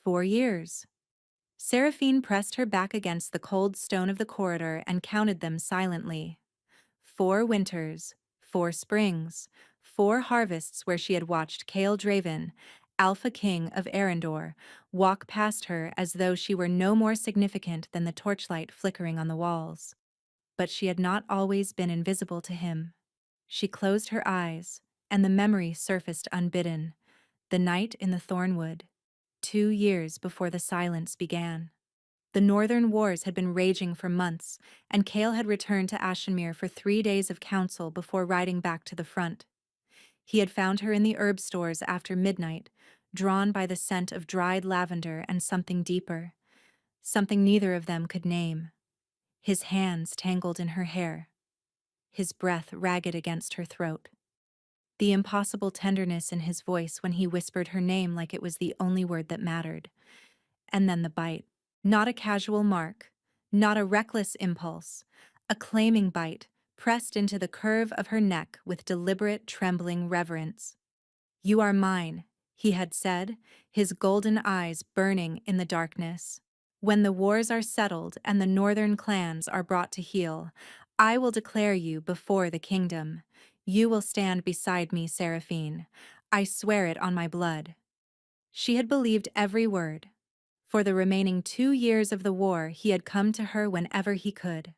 4 years. Seraphine pressed her back against the cold stone of the corridor and counted them silently. 4 winters, 4 springs, 4 harvests where she had watched Kael Draven, Alpha King of Arendor, walk past her as though she were no more significant than the torchlight flickering on the walls. But she had not always been invisible to him. She closed her eyes, and the memory surfaced unbidden. The night in the Thornwood, 2 years before the silence began. The Northern Wars had been raging for months, and Kael had returned to Ashenmere for 3 days of council before riding back to the front. He had found her in the herb stores after midnight, drawn by the scent of dried lavender and something deeper, something neither of them could name. His hands tangled in her hair, his breath ragged against her throat. The impossible tenderness in his voice when he whispered her name like it was the only word that mattered. And then the bite. Not a casual mark, not a reckless impulse, a claiming bite, pressed into the curve of her neck with deliberate, trembling reverence. "You are mine," he had said, his golden eyes burning in the darkness. "When the wars are settled and the northern clans are brought to heel, I will declare you before the kingdom. You will stand beside me, Seraphine. I swear it on my blood." She had believed every word. For the remaining 2 years of the war, he had come to her whenever he could.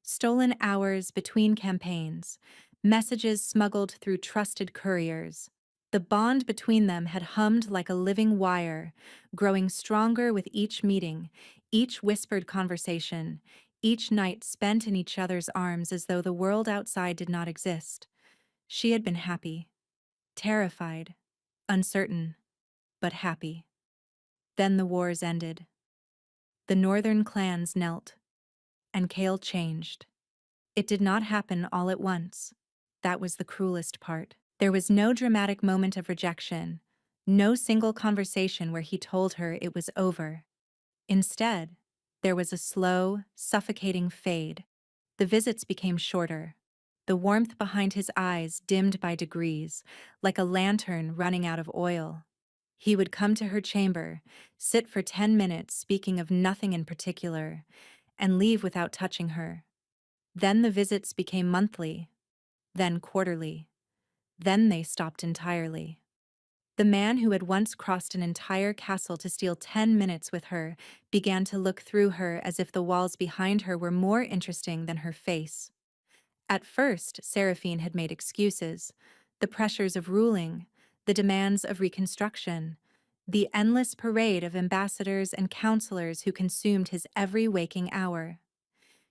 Stolen hours between campaigns, messages smuggled through trusted couriers. The bond between them had hummed like a living wire, growing stronger with each meeting, each whispered conversation, each night spent in each other's arms as though the world outside did not exist. She had been happy, terrified, uncertain, but happy. Then the wars ended. The northern clans knelt, and Kael changed. It did not happen all at once. That was the cruelest part. There was no dramatic moment of rejection, no single conversation where he told her it was over. Instead, there was a slow, suffocating fade. The visits became shorter, the warmth behind his eyes dimmed by degrees, like a lantern running out of oil. He would come to her chamber, sit for 10 minutes speaking of nothing in particular, and leave without touching her. Then the visits became monthly, then quarterly, then they stopped entirely. The man who had once crossed an entire castle to steal 10 minutes with her began to look through her as if the walls behind her were more interesting than her face. At first, Seraphine had made excuses: the pressures of ruling, the demands of reconstruction, the endless parade of ambassadors and counselors who consumed his every waking hour.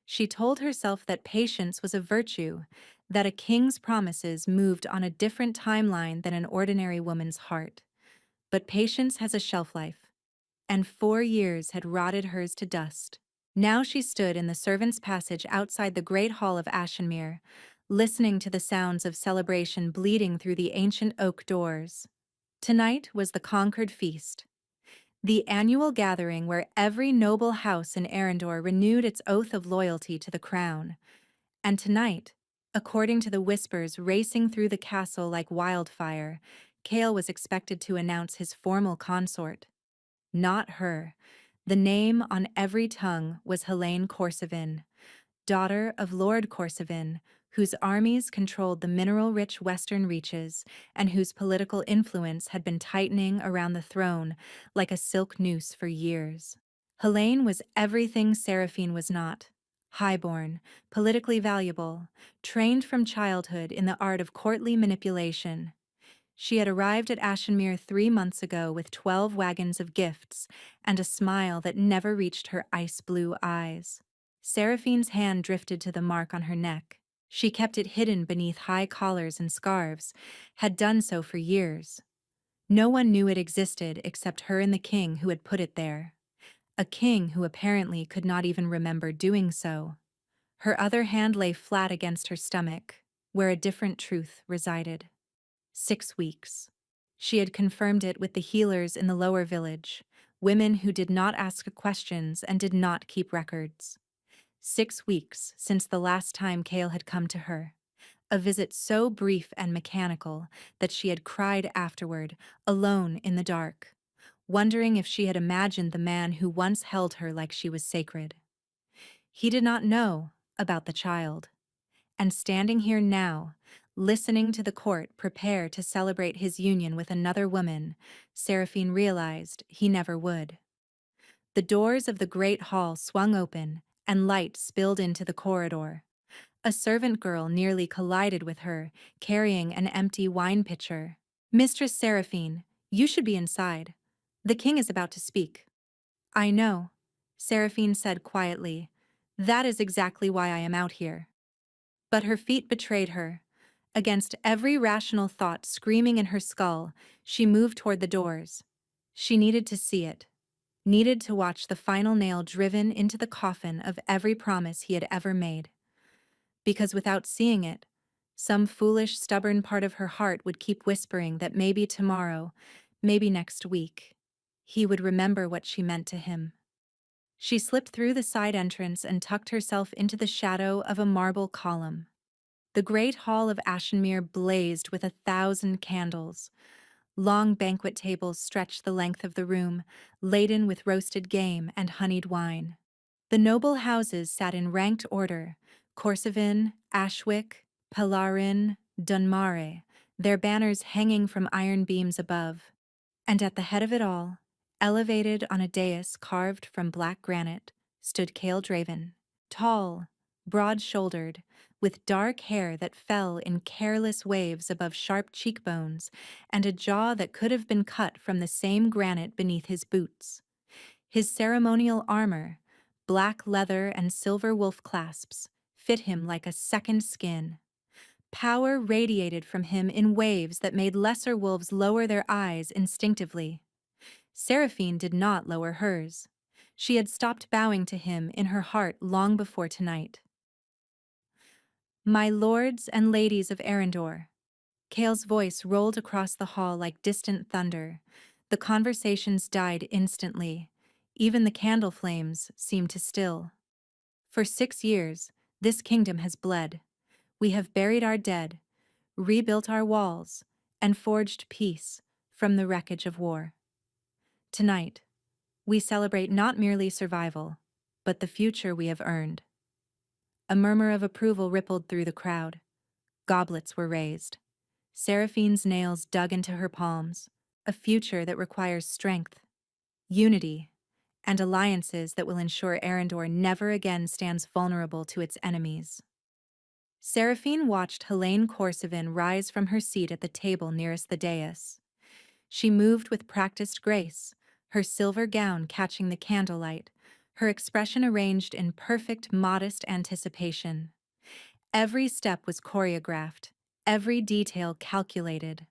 She told herself that patience was a virtue, that a king's promises moved on a different timeline than an ordinary woman's heart. But patience has a shelf life, and 4 years had rotted hers to dust. Now she stood in the servants' passage outside the great hall of Ashenmere, listening to the sounds of celebration bleeding through the ancient oak doors. Tonight was the conquered feast, the annual gathering where every noble house in Arendor renewed its oath of loyalty to the crown. And tonight, according to the whispers racing through the castle like wildfire, Kael was expected to announce his formal consort. Not her. The name on every tongue was Helene Corsevin, daughter of Lord Corsevin, whose armies controlled the mineral-rich western reaches and whose political influence had been tightening around the throne like a silk noose for years. Helene was everything Seraphine was not: highborn, politically valuable, trained from childhood in the art of courtly manipulation. She had arrived at Ashenmere 3 months ago with 12 wagons of gifts and a smile that never reached her ice-blue eyes. Seraphine's hand drifted to the mark on her neck. She kept it hidden beneath high collars and scarves, had done so for years. No one knew it existed except her and the king who had put it there. A king who apparently could not even remember doing so. Her other hand lay flat against her stomach, where a different truth resided. 6 weeks. She had confirmed it with the healers in the lower village, women who did not ask questions and did not keep records. 6 weeks since the last time Kael had come to her. A visit so brief and mechanical that she had cried afterward, alone in the dark. wondering if she had imagined the man who once held her like she was sacred. He did not know about the child. And standing here now, listening to the court prepare to celebrate his union with another woman, Seraphine realized he never would. The doors of the great hall swung open, and light spilled into the corridor. A servant girl nearly collided with her, carrying an empty wine pitcher. "Mistress Seraphine, you should be inside. The king is about to speak." "I know," Seraphine said quietly. "That is exactly why I am out here." But her feet betrayed her. Against every rational thought screaming in her skull, she moved toward the doors. She needed to see it, needed to watch the final nail driven into the coffin of every promise he had ever made. Because without seeing it, some foolish, stubborn part of her heart would keep whispering that maybe tomorrow, maybe next week, he would remember what she meant to him. She slipped through the side entrance and tucked herself into the shadow of a marble column. The great hall of Ashenmere blazed with 1,000 candles. Long banquet tables stretched the length of the room, laden with roasted game and honeyed wine. The noble houses sat in ranked order: Corsivan, Ashwick, Palarin, Dunmare, their banners hanging from iron beams above. And at the head of it all, elevated on a dais carved from black granite, stood Cale Draven, tall, broad-shouldered, with dark hair that fell in careless waves above sharp cheekbones and a jaw that could have been cut from the same granite beneath his boots. His ceremonial armor, black leather and silver wolf clasps, fit him like a second skin. Power radiated from him in waves that made lesser wolves lower their eyes instinctively. Seraphine did not lower hers. She had stopped bowing to him in her heart long before tonight. "My lords and ladies of Arendor," Cale's voice rolled across the hall like distant thunder. The conversations died instantly. Even the candle flames seemed to still. "For 6 years, this kingdom has bled. We have buried our dead, rebuilt our walls, and forged peace from the wreckage of war. Tonight, we celebrate not merely survival, but the future we have earned." A murmur of approval rippled through the crowd. Goblets were raised. Seraphine's nails dug into her palms. A future that requires strength, unity, and alliances that will ensure Arendor never again stands vulnerable to its enemies. Seraphine watched Helene Corsivan rise from her seat at the table nearest the dais. She moved with practiced grace, her silver gown catching the candlelight, her expression arranged in perfect, modest anticipation. Every step was choreographed, every detail calculated.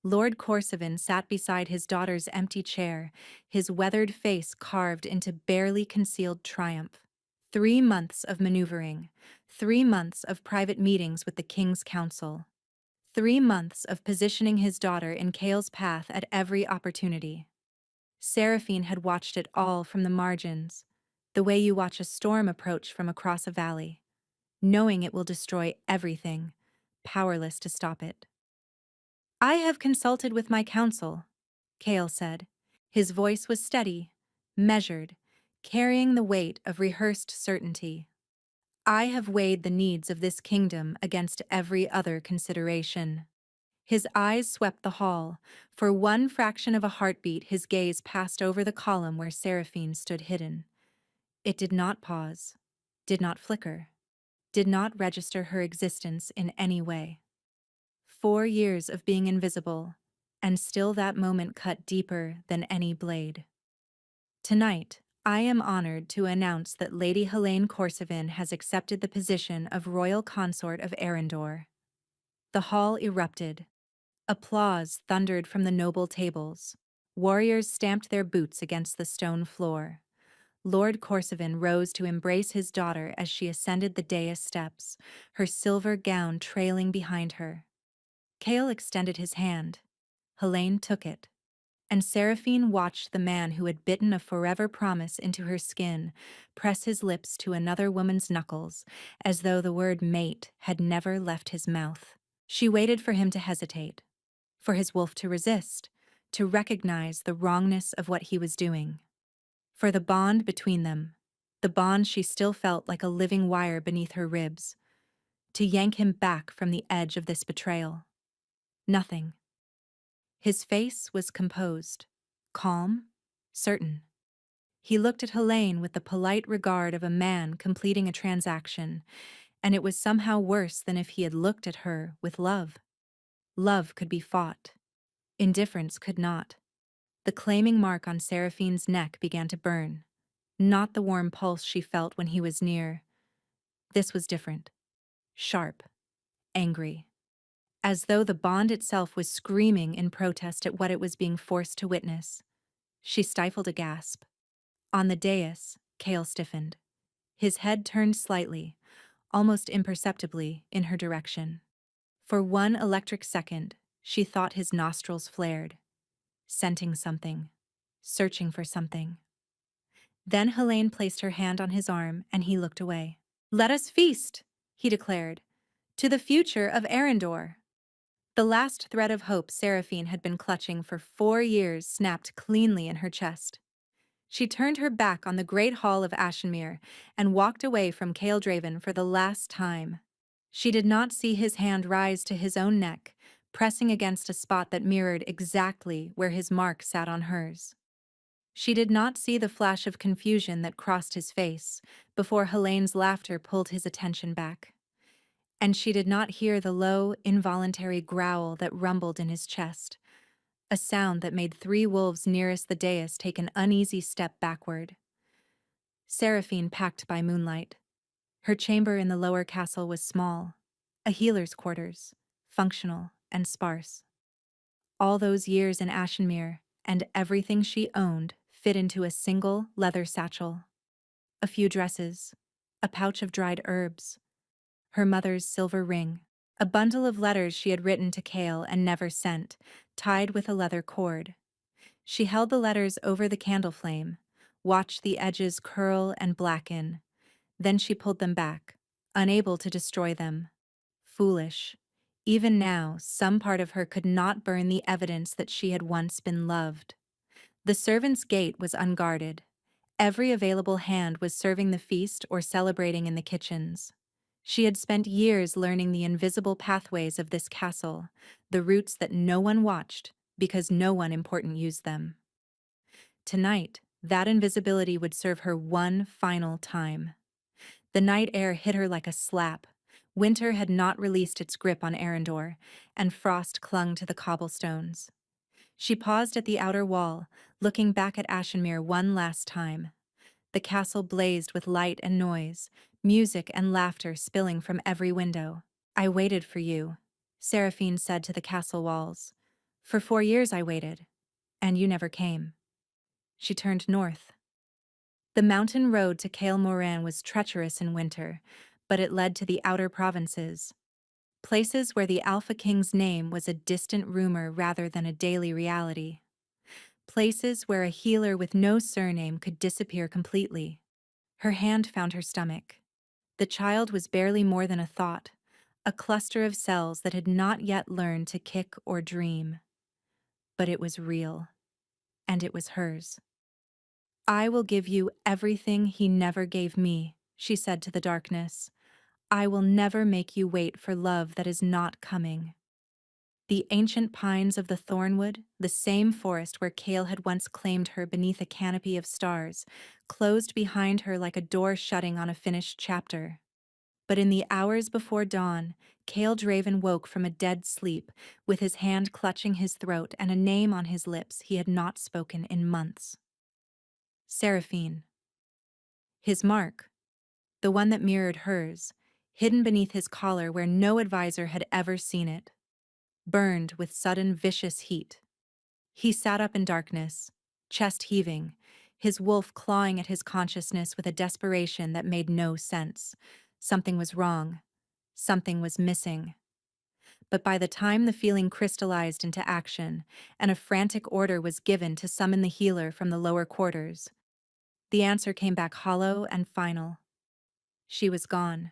Lord Corsivan sat beside his daughter's empty chair, his weathered face carved into barely concealed triumph. 3 months of maneuvering, 3 months of private meetings with the King's Council, 3 months of positioning his daughter in Cale's path at every opportunity. Seraphine had watched it all from the margins, the way you watch a storm approach from across a valley, knowing it will destroy everything, powerless to stop it. "I have consulted with my council," Cale said. His voice was steady, measured, carrying the weight of rehearsed certainty. "I have weighed the needs of this kingdom against every other consideration." His eyes swept the hall. For one fraction of a heartbeat, his gaze passed over the column where Seraphine stood hidden. It did not pause, did not flicker, did not register her existence in any way. 4 years of being invisible, and still that moment cut deeper than any blade. Tonight, I am honored to announce that Lady Helene Corsivan has accepted the position of Royal Consort of Arendor. The hall erupted. Applause thundered from the noble tables. Warriors stamped their boots against the stone floor. Lord Corsivan rose to embrace his daughter as she ascended the dais steps, her silver gown trailing behind her. Cale extended his hand. Helene took it. And Seraphine watched the man who had bitten a forever promise into her skin press his lips to another woman's knuckles, as though the word mate had never left his mouth. She waited for him to hesitate, for his wolf to resist, to recognize the wrongness of what he was doing. For the bond between them, the bond she still felt like a living wire beneath her ribs, to yank him back from the edge of this betrayal. Nothing. His face was composed, calm, certain. He looked at Helene with the polite regard of a man completing a transaction, and it was somehow worse than if he had looked at her with love. Love could be fought. Indifference could not. The claiming mark on Seraphine's neck began to burn, not the warm pulse she felt when he was near. This was different. Sharp. Angry. As though the bond itself was screaming in protest at what it was being forced to witness. She stifled a gasp. On the dais, Cale stiffened. His head turned slightly, almost imperceptibly, in her direction. For one electric second, she thought his nostrils flared, scenting something, searching for something. Then Helene placed her hand on his arm and he looked away. "Let us feast," he declared, "to the future of Arendor." The last thread of hope Seraphine had been clutching for 4 years snapped cleanly in her chest. She turned her back on the great hall of Ashenmere and walked away from Cale Draven for the last time. She did not see his hand rise to his own neck, pressing against a spot that mirrored exactly where his mark sat on hers. She did not see the flash of confusion that crossed his face before Helene's laughter pulled his attention back. And she did not hear the low, involuntary growl that rumbled in his chest, a sound that made 3 wolves nearest the dais take an uneasy step backward. Seraphine packed by moonlight. Her chamber in the lower castle was small, a healer's quarters, functional and sparse. All those years in Ashenmere, and everything she owned, fit into a single leather satchel. A few dresses, a pouch of dried herbs, her mother's silver ring, a bundle of letters she had written to Cale and never sent, tied with a leather cord. She held the letters over the candle flame, watched the edges curl and blacken. Then she pulled them back, unable to destroy them. Foolish. Even now, some part of her could not burn the evidence that she had once been loved. The servants' gate was unguarded. Every available hand was serving the feast or celebrating in the kitchens. She had spent years learning the invisible pathways of this castle, the routes that no one watched because no one important used them. Tonight, that invisibility would serve her one final time. The night air hit her like a slap. Winter had not released its grip on Arendor, and frost clung to the cobblestones. She paused at the outer wall, looking back at Ashenmere one last time. The castle blazed with light and noise, music and laughter spilling from every window. "I waited for you," Seraphine said to the castle walls. "For 4 years I waited, and you never came." She turned north. The mountain road to Cale Moran was treacherous in winter, but it led to the outer provinces, places where the Alpha King's name was a distant rumor rather than a daily reality. Places where a healer with no surname could disappear completely. Her hand found her stomach. The child was barely more than a thought, a cluster of cells that had not yet learned to kick or dream. But it was real, and it was hers. "I will give you everything he never gave me," she said to the darkness. "I will never make you wait for love that is not coming." The ancient pines of the Thornwood, the same forest where Cale had once claimed her beneath a canopy of stars, closed behind her like a door shutting on a finished chapter. But in the hours before dawn, Cale Draven woke from a dead sleep, with his hand clutching his throat and a name on his lips he had not spoken in months. Seraphine. His mark, the one that mirrored hers, hidden beneath his collar where no advisor had ever seen it, burned with sudden vicious heat. He sat up in darkness, chest heaving, his wolf clawing at his consciousness with a desperation that made no sense. Something was wrong. Something was missing. But by the time the feeling crystallized into action and a frantic order was given to summon the healer from the lower quarters, the answer came back hollow and final. She was gone,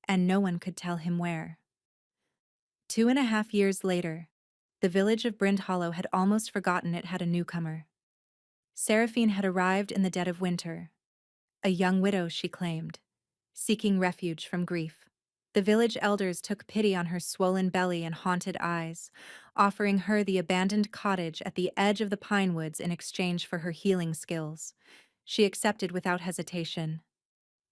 and no one could tell him where. 2.5 years later, The village of Brindhollow had almost forgotten it had a newcomer. Seraphine had arrived in the dead of winter, a young widow, she claimed, seeking refuge from grief. The village elders took pity on her swollen belly and haunted eyes, offering her the abandoned cottage at the edge of the pine woods in exchange for her healing skills. She accepted without hesitation.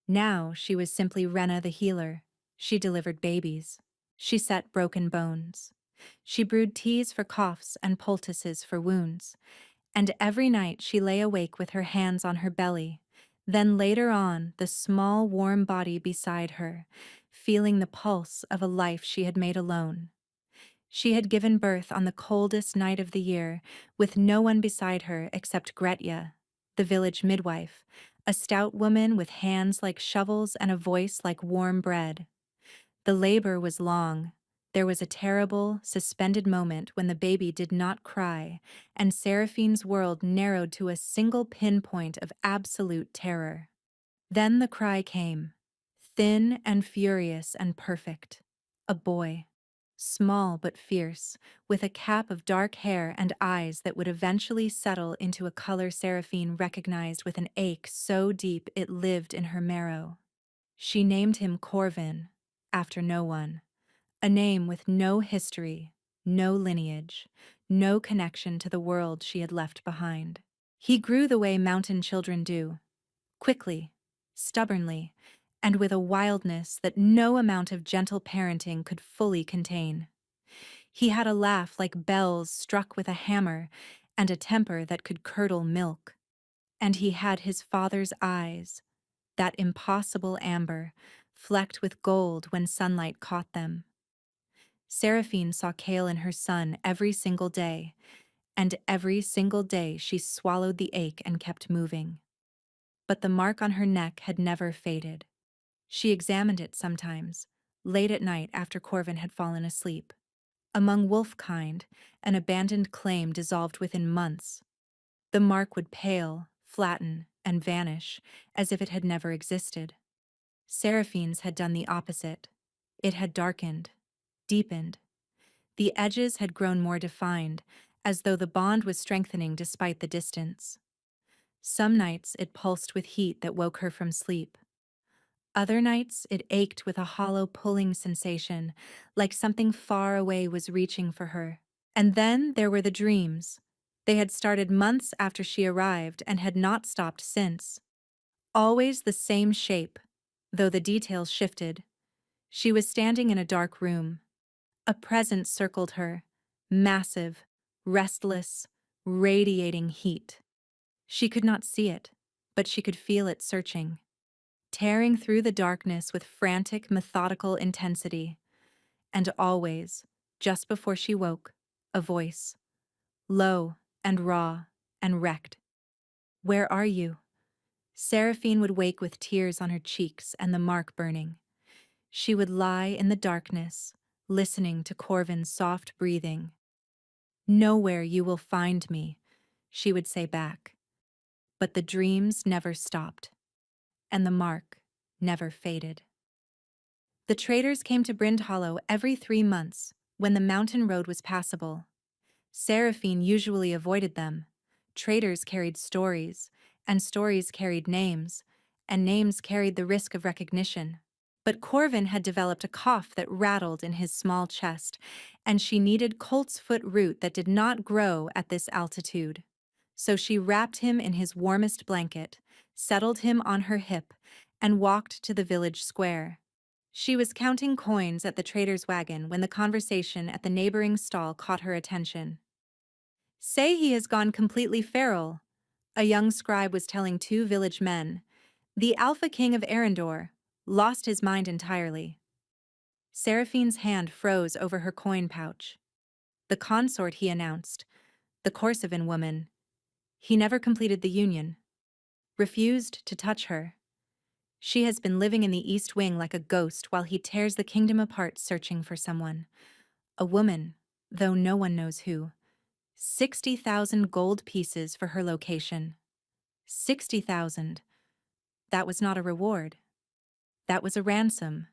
Now she was simply Rena the healer. She delivered babies. She set broken bones. She brewed teas for coughs and poultices for wounds. And every night she lay awake with her hands on her belly, then later on the small warm body beside her, feeling the pulse of a life she had made alone. She had given birth on the coldest night of the year, with no one beside her except Gretya, the village midwife, a stout woman with hands like shovels and a voice like warm bread. The labor was long. There was a terrible, suspended moment when the baby did not cry, and Seraphine's world narrowed to a single pinpoint of absolute terror. Then the cry came, thin and furious and perfect. A boy. Small but fierce, with a cap of dark hair and eyes that would eventually settle into a color Seraphine recognized with an ache so deep it lived in her marrow. She named him Corvin, after no one. A name with no history, no lineage, no connection to the world she had left behind. He grew the way mountain children do, quickly, stubbornly, and with a wildness that no amount of gentle parenting could fully contain. He had a laugh like bells struck with a hammer and a temper that could curdle milk. And he had his father's eyes, that impossible amber, flecked with gold when sunlight caught them. Seraphine saw Kale in her son every single day, and every single day she swallowed the ache and kept moving. But the mark on her neck had never faded. She examined it sometimes, late at night after Corvin had fallen asleep. Among wolf kind, an abandoned claim dissolved within months. The mark would pale, flatten, and vanish, as if it had never existed. Seraphine's had done the opposite. It had darkened, deepened. The edges had grown more defined, as though the bond was strengthening despite the distance. Some nights it pulsed with heat that woke her from sleep. Other nights it ached with a hollow pulling sensation, like something far away was reaching for her. And then there were the dreams. They had started months after she arrived and had not stopped since. Always the same shape, though the details shifted. She was standing in a dark room. A presence circled her, massive, restless, radiating heat. She could not see it, but she could feel it searching, tearing through the darkness with frantic, methodical intensity. And always, just before she woke, a voice, low and raw and wrecked. "Where are you?" Seraphine would wake with tears on her cheeks and the mark burning. She would lie in the darkness, listening to Corvin's soft breathing. "Nowhere you will find me," she would say back. But the dreams never stopped, and the mark never faded. The traders came to Brindhollow every 3 months, when the mountain road was passable. Seraphine usually avoided them. Traders carried stories, and stories carried names, and names carried the risk of recognition. But Corvin had developed a cough that rattled in his small chest, and she needed colt's foot root that did not grow at this altitude. So she wrapped him in his warmest blanket, settled him on her hip, and walked to the village square. She was counting coins at the trader's wagon when the conversation at the neighboring stall caught her attention. "Say he has gone completely feral," a young scribe was telling two village men. "The Alpha King of Arendor lost his mind entirely." Seraphine's hand froze over her coin pouch. "The consort," he announced, "the Corsivan woman. He never completed the union. Refused to touch her. She has been living in the East Wing like a ghost while he tears the kingdom apart searching for someone. A woman, though no one knows who. 60,000 gold pieces for her location. 60,000. That was not a reward. That was a ransom.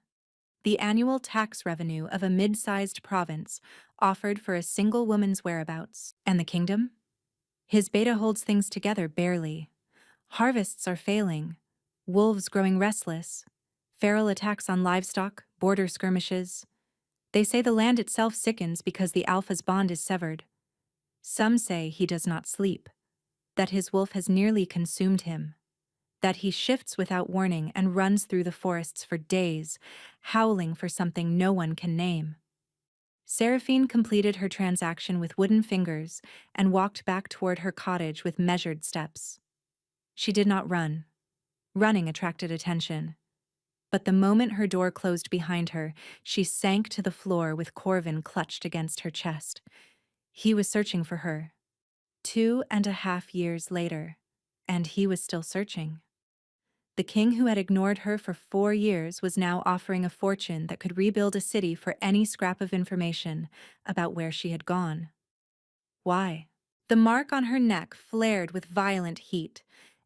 The annual tax revenue of a mid-sized province, offered for a single woman's whereabouts. And the kingdom? His beta holds things together barely. Harvests are failing, wolves growing restless, feral attacks on livestock, border skirmishes. They say the land itself sickens because the alpha's bond is severed. Some say he does not sleep, that his wolf has nearly consumed him, that he shifts without warning and runs through the forests for days, howling for something no one can name. Seraphine completed her transaction with wooden fingers and walked back toward her cottage with measured steps. She did not run. Running attracted attention. But the moment her door closed behind her, she sank to the floor with Corvin clutched against her chest. He was searching for her. 2.5 years later, and he was still searching. The king who had ignored her for 4 years was now offering a fortune that could rebuild a city for any scrap of information about where she had gone. Why? The mark on her neck flared with violent heat,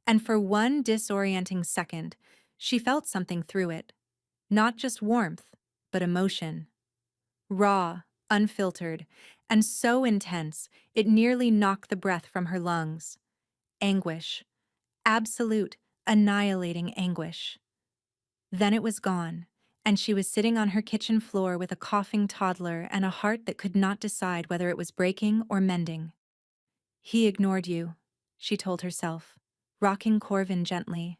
and for one disorienting second, she felt something through it. Not just warmth, but emotion. Raw, unfiltered, and so intense it nearly knocked the breath from her lungs. Anguish. Absolute, annihilating anguish. Then it was gone, and she was sitting on her kitchen floor with a coughing toddler and a heart that could not decide whether it was breaking or mending. He ignored you, she told herself, rocking Corvin gently.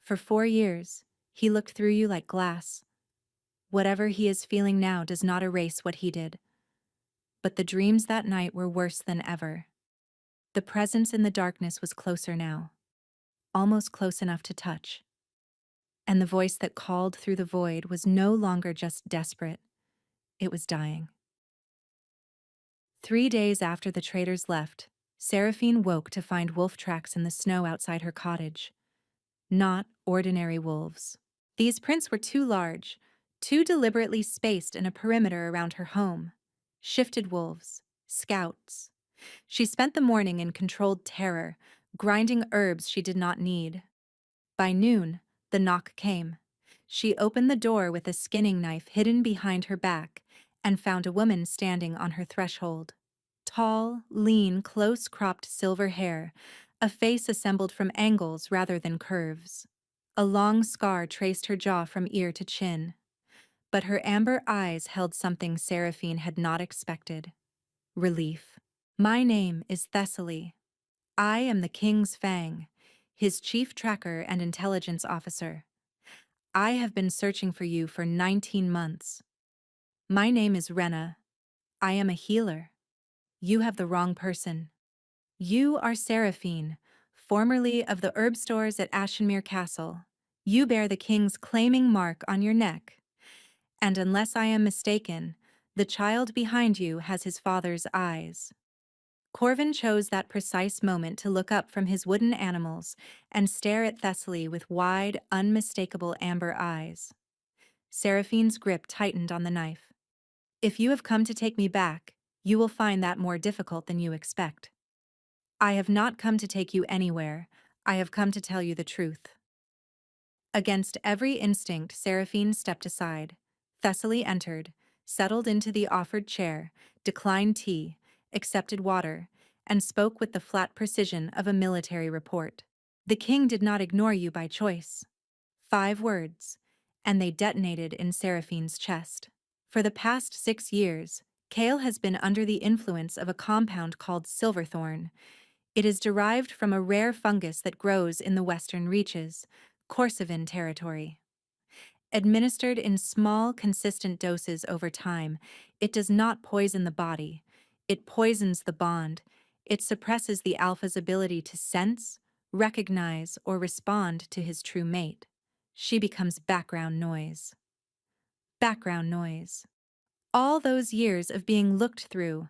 For 4 years, he looked through you like glass. Whatever he is feeling now does not erase what he did. But the dreams that night were worse than ever. The presence in the darkness was closer now, almost close enough to touch. And the voice that called through the void was no longer just desperate, it was dying. 3 days after the traders left, Seraphine woke to find wolf tracks in the snow outside her cottage. Not ordinary wolves. These prints were too large, too deliberately spaced in a perimeter around her home. Shifted wolves, scouts. She spent the morning in controlled terror, grinding herbs she did not need. By noon, the knock came. She opened the door with a skinning knife hidden behind her back and found a woman standing on her threshold. Tall, lean, close-cropped silver hair, a face assembled from angles rather than curves. A long scar traced her jaw from ear to chin. But her amber eyes held something Seraphine had not expected. Relief. My name is Thessaly. I am the King's Fang, his chief tracker and intelligence officer. I have been searching for you for 19 months. My name is Rena. I am a healer. You have the wrong person. You are Seraphine, formerly of the herb stores at Ashenmere Castle. You bear the king's claiming mark on your neck. And unless I am mistaken, the child behind you has his father's eyes. Corvin chose that precise moment to look up from his wooden animals and stare at Thessaly with wide, unmistakable amber eyes. Seraphine's grip tightened on the knife. If you have come to take me back, you will find that more difficult than you expect. I have not come to take you anywhere. I have come to tell you the truth. Against every instinct, Seraphine stepped aside. Thessaly entered, settled into the offered chair, declined tea, accepted water, and spoke with the flat precision of a military report. The king did not ignore you by choice. 5 words, and they detonated in Seraphine's chest. For the past 6 years, Kale has been under the influence of a compound called silverthorn. It is derived from a rare fungus that grows in the western reaches, Corsivan territory. Administered in small, consistent doses over time, it does not poison the body. It poisons the bond. It suppresses the alpha's ability to sense, recognize, or respond to his true mate. She becomes background noise. Background noise. All those years of being looked through,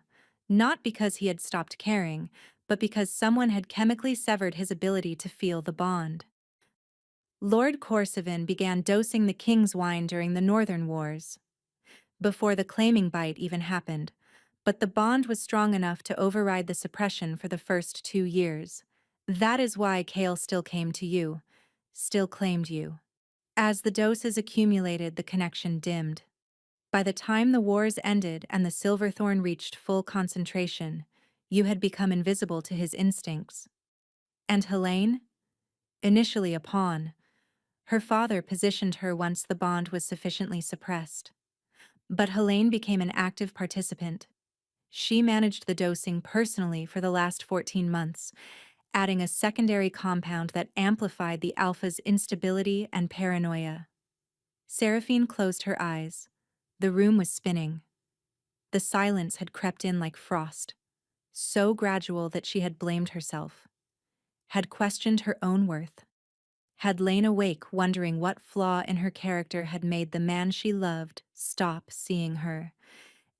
not because he had stopped caring, but because someone had chemically severed his ability to feel the bond. Lord Corsivan began dosing the king's wine during the Northern Wars, before the claiming bite even happened, but the bond was strong enough to override the suppression for the first 2 years. That is why Kale still came to you, still claimed you. As the doses accumulated, the connection dimmed. By the time the wars ended and the Silverthorn reached full concentration, you had become invisible to his instincts. And Helene? Initially a pawn, her father positioned her once the bond was sufficiently suppressed. But Helene became an active participant. She managed the dosing personally for the last 14 months, adding a secondary compound that amplified the alpha's instability and paranoia. Seraphine closed her eyes. The room was spinning. The silence had crept in like frost, so gradual that she had blamed herself, had questioned her own worth, had lain awake wondering what flaw in her character had made the man she loved stop seeing her,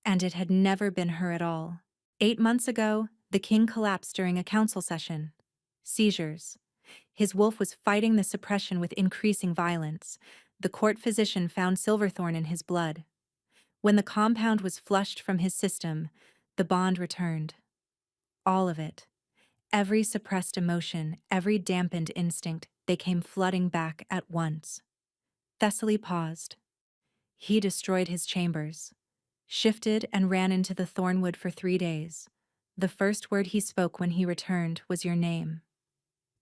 and it had never been her at all. 8 months ago, the king collapsed during a council session. Seizures. His wolf was fighting the suppression with increasing violence. The court physician found Silverthorn in his blood. When the compound was flushed from his system, the bond returned. All of it. Every suppressed emotion, every dampened instinct, they came flooding back at once. Thessaly paused. He destroyed his chambers, shifted and ran into the thornwood for 3 days. The first word he spoke when he returned was your name.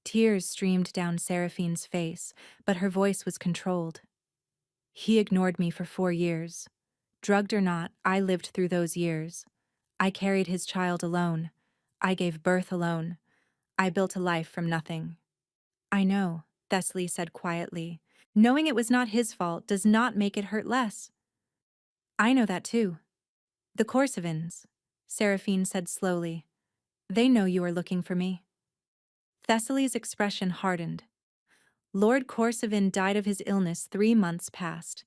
Tears streamed down Seraphine's face, but her voice was controlled. He ignored me for 4 years. Drugged or not, I lived through those years. I carried his child alone. I gave birth alone. I built a life from nothing. I know, Thessaly said quietly. Knowing it was not his fault does not make it hurt less. I know that too. The Corsovans, Seraphine said slowly. They know you are looking for me. Thessaly's expression hardened. Lord Corsovan died of his illness 3 months past.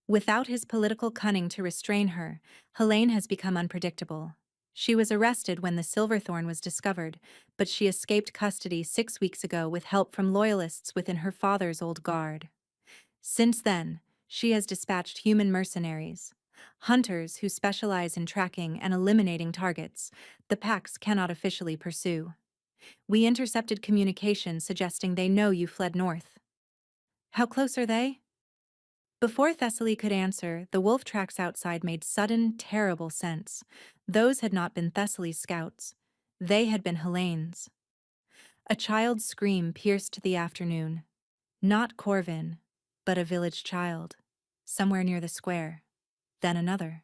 Without his political cunning to restrain her, Helene has become unpredictable. She was arrested when the Silverthorn was discovered, but she escaped custody 6 weeks ago with help from loyalists within her father's old guard. Since then, she has dispatched human mercenaries, hunters who specialize in tracking and eliminating targets the packs cannot officially pursue. We intercepted communication suggesting they know you fled north. How close are they? Before Thessaly could answer, the wolf tracks outside made sudden, terrible sense. Those had not been Thessaly's scouts. They had been Helene's. A child's scream pierced the afternoon. Not Corvin, but a village child. Somewhere near the square. Then another.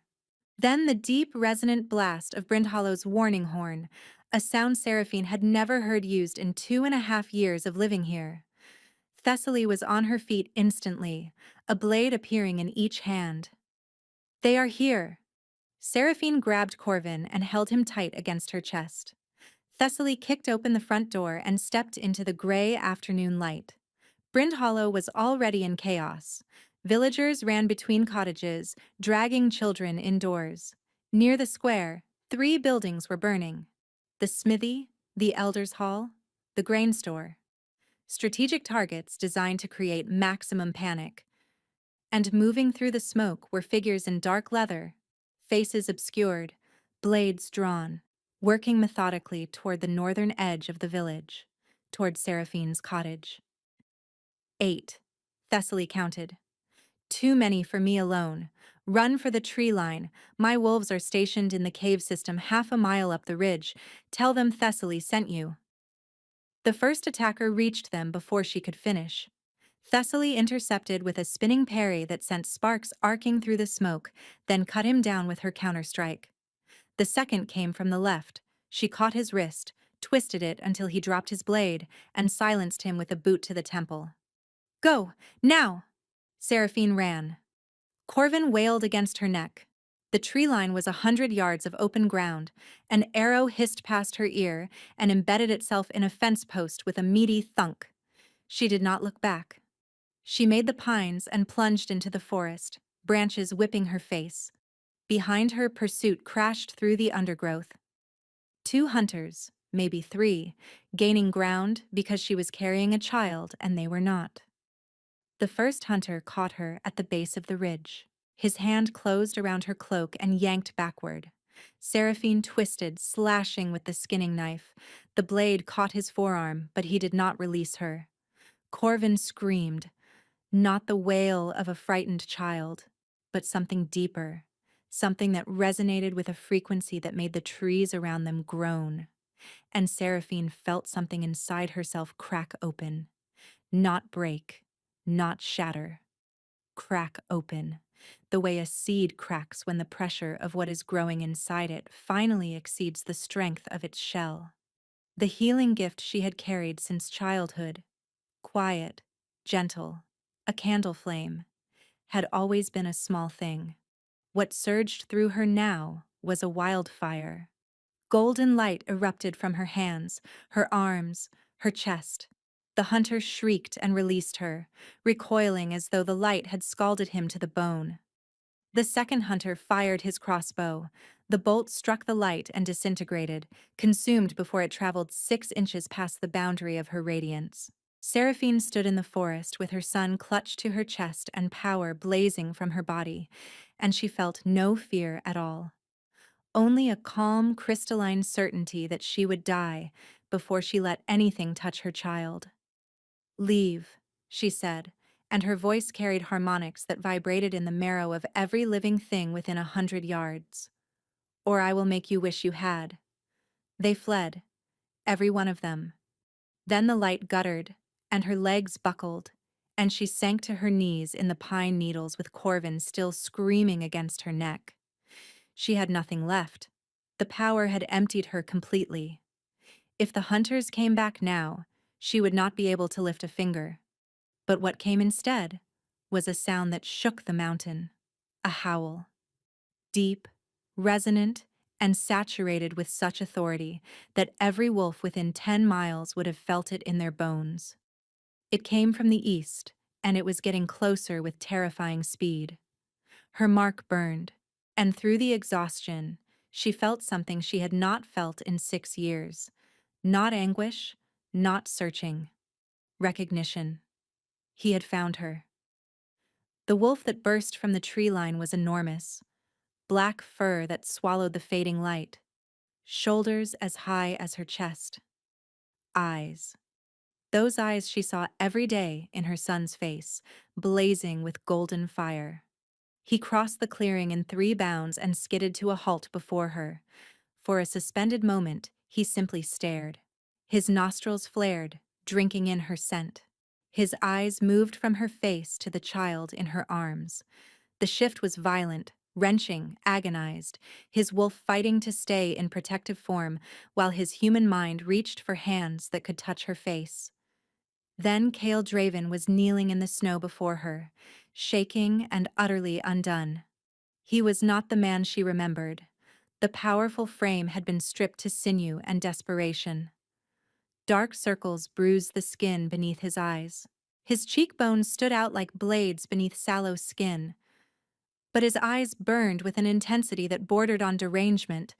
Then the deep, resonant blast of Brindhallow's warning horn, a sound Seraphine had never heard used in 2.5 years of living here. Thessaly was on her feet instantly, a blade appearing in each hand. They are here. Seraphine grabbed Corvin and held him tight against her chest. Thessaly kicked open the front door and stepped into the gray afternoon light. Brindhallow was already in chaos. Villagers ran between cottages, dragging children indoors. Near the square, 3 buildings were burning. The smithy, the elders' hall, the grain store. Strategic targets designed to create maximum panic. And moving through the smoke were figures in dark leather, faces obscured, blades drawn, working methodically toward the northern edge of the village, toward Seraphine's cottage. 8, Thessaly counted. Too many for me alone. Run for the tree line. My wolves are stationed in the cave system half a mile up the ridge. Tell them Thessaly sent you. The first attacker reached them before she could finish. Thessaly intercepted with a spinning parry that sent sparks arcing through the smoke, then cut him down with her counterstrike. The second came from the left. She caught his wrist, twisted it until he dropped his blade, and silenced him with a boot to the temple. Go, now! Seraphine ran. Corvin wailed against her neck. The tree line was 100 yards of open ground. An arrow hissed past her ear and embedded itself in a fence post with a meaty thunk. She did not look back. She made the pines and plunged into the forest, branches whipping her face. Behind her, pursuit crashed through the undergrowth. 2 hunters, maybe 3, gaining ground because she was carrying a child and they were not. The first hunter caught her at the base of the ridge. His hand closed around her cloak and yanked backward. Seraphine twisted, slashing with the skinning knife. The blade caught his forearm, but he did not release her. Corvin screamed, not the wail of a frightened child, but something deeper, something that resonated with a frequency that made the trees around them groan. And Seraphine felt something inside herself crack open. Not break, not shatter. Crack open, the way a seed cracks when the pressure of what is growing inside it finally exceeds the strength of its shell. The healing gift she had carried since childhood, quiet, gentle, a candle flame, had always been a small thing. What surged through her now was a wildfire. Golden light erupted from her hands, her arms, her chest. The hunter shrieked and released her, recoiling as though the light had scalded him to the bone. The second hunter fired his crossbow. The bolt struck the light and disintegrated, consumed before it traveled 6 inches past the boundary of her radiance. Seraphine stood in the forest with her son clutched to her chest and power blazing from her body, and she felt no fear at all. Only a calm, crystalline certainty that she would die before she let anything touch her child. "Leave," she said, and her voice carried harmonics that vibrated in the marrow of every living thing within 100 yards. "Or I will make you wish you had." They fled, every one of them. Then the light guttered, and her legs buckled, and she sank to her knees in the pine needles with Corvin still screaming against her neck. She had nothing left. The power had emptied her completely. If the hunters came back now, she would not be able to lift a finger. But what came instead was a sound that shook the mountain. A howl. Deep, resonant, and saturated with such authority that every wolf within 10 miles would have felt it in their bones. It came from the east, and it was getting closer with terrifying speed. Her mark burned, and through the exhaustion, she felt something she had not felt in 6 years. Not anguish, not searching. Recognition. He had found her. The wolf that burst from the tree line was enormous. Black fur that swallowed the fading light. Shoulders as high as her chest. Eyes. Those eyes she saw every day in her son's face, blazing with golden fire. He crossed the clearing in 3 bounds and skidded to a halt before her. For a suspended moment, he simply stared. His nostrils flared, drinking in her scent. His eyes moved from her face to the child in her arms. The shift was violent, wrenching, agonized, his wolf fighting to stay in protective form while his human mind reached for hands that could touch her face. Then Cale Draven was kneeling in the snow before her, shaking and utterly undone. He was not the man she remembered. The powerful frame had been stripped to sinew and desperation. Dark circles bruised the skin beneath his eyes. His cheekbones stood out like blades beneath sallow skin. But his eyes burned with an intensity that bordered on derangement,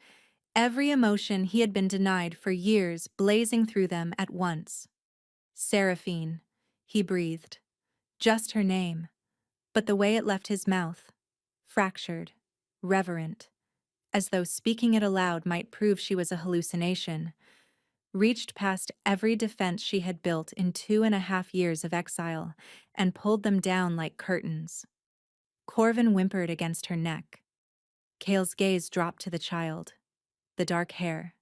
every emotion he had been denied for years blazing through them at once. Seraphine, he breathed. Just her name, but the way it left his mouth, fractured, reverent, as though speaking it aloud might prove she was a hallucination, reached past every defense she had built in 2.5 years of exile and pulled them down like curtains. Corvin whimpered against her neck. Cale's gaze dropped to the child, the dark hair,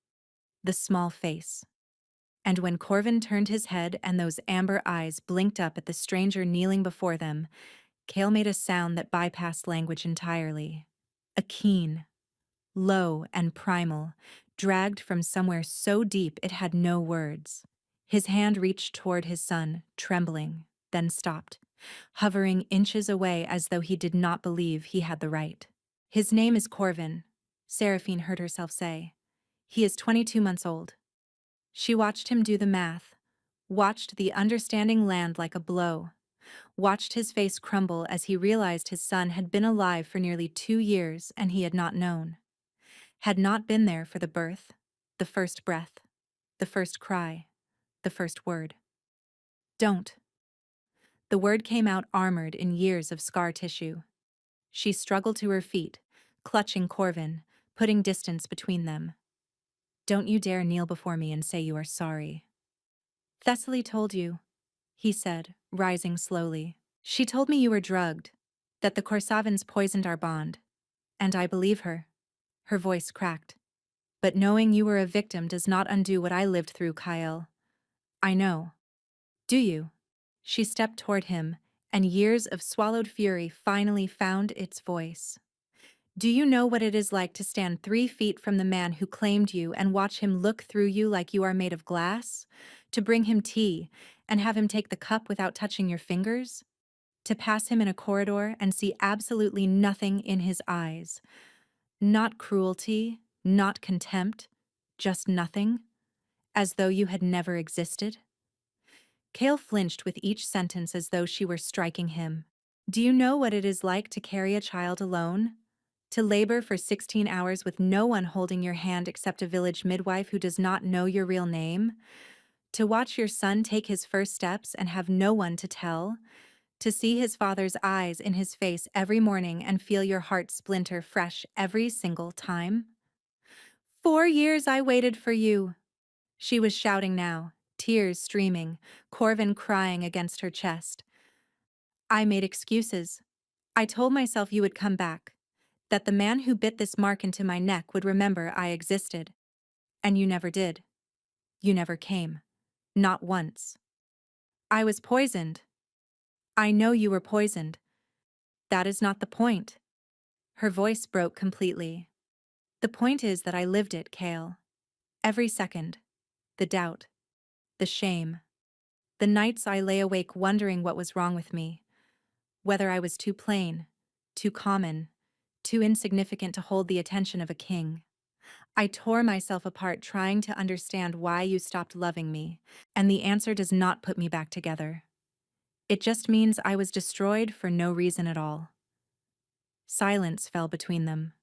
the small face. And when Corvin turned his head and those amber eyes blinked up at the stranger kneeling before them, Cale made a sound that bypassed language entirely. A keen, low and primal, dragged from somewhere so deep it had no words. His hand reached toward his son, trembling, then stopped, hovering inches away as though he did not believe he had the right. "His name is Corvin," Seraphine heard herself say. "He is 22 months old." She watched him do the math, watched the understanding land like a blow, watched his face crumble as he realized his son had been alive for nearly 2 years and he had not known. Had not been there for the birth, the first breath, the first cry, the first word. "Don't." The word came out armored in years of scar tissue. She struggled to her feet, clutching Corvin, putting distance between them. "Don't you dare kneel before me and say you are sorry." "Thessaly told you," he said, rising slowly. "She told me you were drugged. That the Korsavans poisoned our bond. And I believe her. Her voice cracked. But knowing you were a victim does not undo what I lived through, Kyle. I know. Do you? She stepped toward him, and years of swallowed fury finally found its voice. Do you know what it is like to stand 3 feet from the man who claimed you and watch him look through you like you are made of glass? To bring him tea and have him take the cup without touching your fingers? To pass him in a corridor and see absolutely nothing in his eyes? Not cruelty, not contempt, just nothing, as though you had never existed? Cale flinched with each sentence as though she were striking him. Do you know what it is like to carry a child alone? To labor for 16 hours with no one holding your hand except a village midwife who does not know your real name? To watch your son take his first steps and have no one to tell? To see his father's eyes in his face every morning and feel your heart splinter fresh every single time? 4 years I waited for you. She was shouting now, tears streaming, Corvin crying against her chest. I made excuses. I told myself you would come back, that the man who bit this mark into my neck would remember I existed. And you never did. You never came. Not once. I was poisoned. I know you were poisoned. That is not the point. Her voice broke completely. The point is that I lived it, Cale. Every second. The doubt. The shame. The nights I lay awake wondering what was wrong with me. Whether I was too plain, too common, too insignificant to hold the attention of a king. I tore myself apart trying to understand why you stopped loving me, and the answer does not put me back together. It just means I was destroyed for no reason at all. Silence fell between them.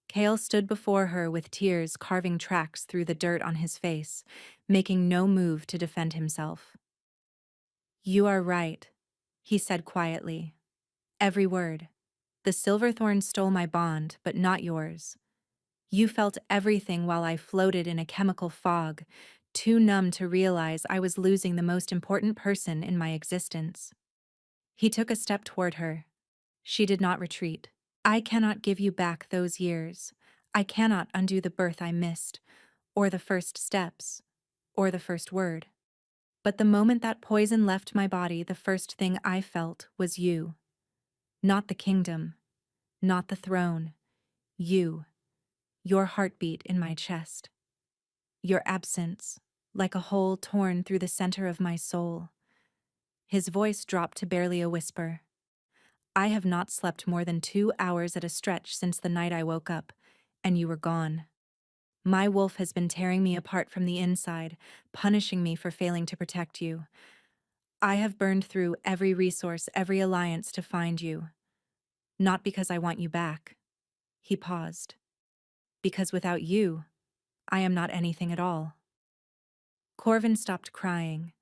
Cale stood before her with tears carving tracks through the dirt on his face, making no move to defend himself. You are right, he said quietly. Every word. The Silverthorn stole my bond, but not yours. You felt everything while I floated in a chemical fog, too numb to realize I was losing the most important person in my existence. He took a step toward her. She did not retreat. I cannot give you back those years. I cannot undo the birth I missed, or the first steps, or the first word. But the moment that poison left my body, the first thing I felt was you. Not the kingdom, not the throne. You. Your heartbeat in my chest. Your absence, like a hole torn through the center of my soul. His voice dropped to barely a whisper. I have not slept more than 2 hours at a stretch since the night I woke up, and you were gone. My wolf has been tearing me apart from the inside, punishing me for failing to protect you. I have burned through every resource, every alliance to find you. Not because I want you back. He paused. Because without you, I am not anything at all. Corvin stopped crying.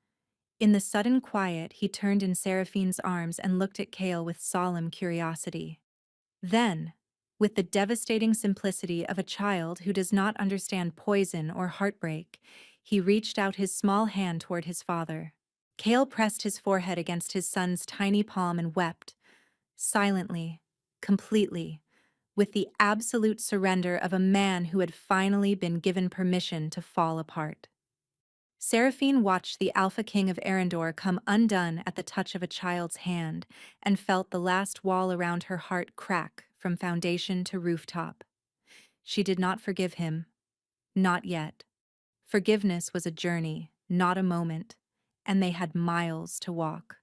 In the sudden quiet, he turned in Seraphine's arms and looked at Cale with solemn curiosity. Then, with the devastating simplicity of a child who does not understand poison or heartbreak, he reached out his small hand toward his father. Cale pressed his forehead against his son's tiny palm and wept, silently, completely, with the absolute surrender of a man who had finally been given permission to fall apart. Seraphine watched the Alpha King of Arendor come undone at the touch of a child's hand and felt the last wall around her heart crack from foundation to rooftop. She did not forgive him. Not yet. Forgiveness was a journey, not a moment, and they had miles to walk.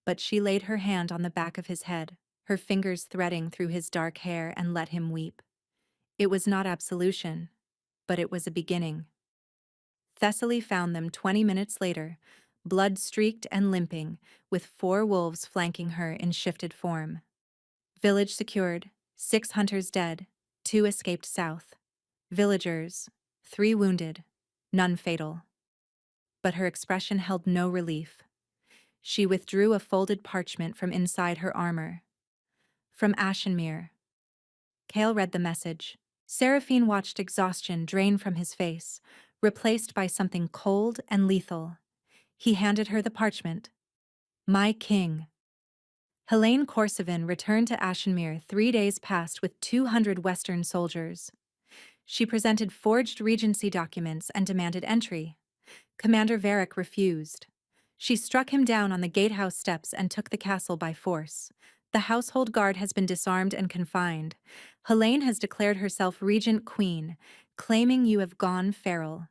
But she laid her hand on the back of his head, her fingers threading through his dark hair, and let him weep. It was not absolution, but it was a beginning. Thessaly found them 20 minutes later, blood-streaked and limping, with 4 wolves flanking her in shifted form. Village secured, 6 hunters dead, 2 escaped south. Villagers, 3 wounded, none fatal. But her expression held no relief. She withdrew a folded parchment from inside her armor. From Ashenmere. Cale read the message. Seraphine watched exhaustion drain from his face, replaced by something cold and lethal. He handed her the parchment. My king. Helene Korsavin returned to Ashenmere 3 days past with 200 Western soldiers. She presented forged regency documents and demanded entry. Commander Varric refused. She struck him down on the gatehouse steps and took the castle by force. The household guard has been disarmed and confined. Helene has declared herself regent queen, claiming you have gone feral.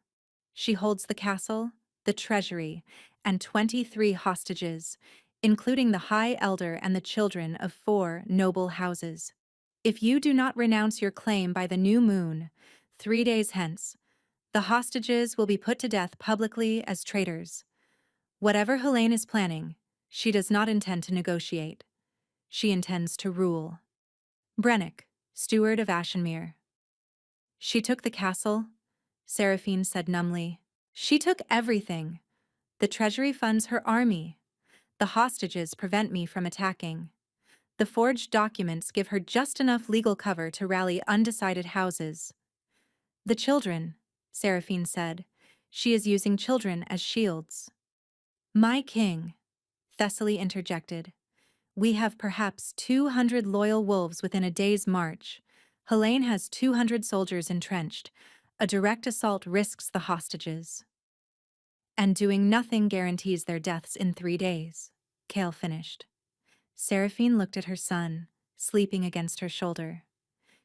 She holds the castle, the treasury, and 23 hostages, including the High Elder and the children of 4 noble houses. If you do not renounce your claim by the new moon, 3 days hence, the hostages will be put to death publicly as traitors. Whatever Helene is planning, she does not intend to negotiate. She intends to rule. Brennick, steward of Ashenmere. She took the castle, Seraphine said numbly. She took everything. The treasury funds her army. The hostages prevent me from attacking. The forged documents give her just enough legal cover to rally undecided houses. The children, Seraphine said. She is using children as shields. My king, Thessaly interjected. We have perhaps 200 loyal wolves within a day's march. Helene has 200 soldiers entrenched. A direct assault risks the hostages. And doing nothing guarantees their deaths in 3 days, Kale finished. Seraphine looked at her son, sleeping against her shoulder.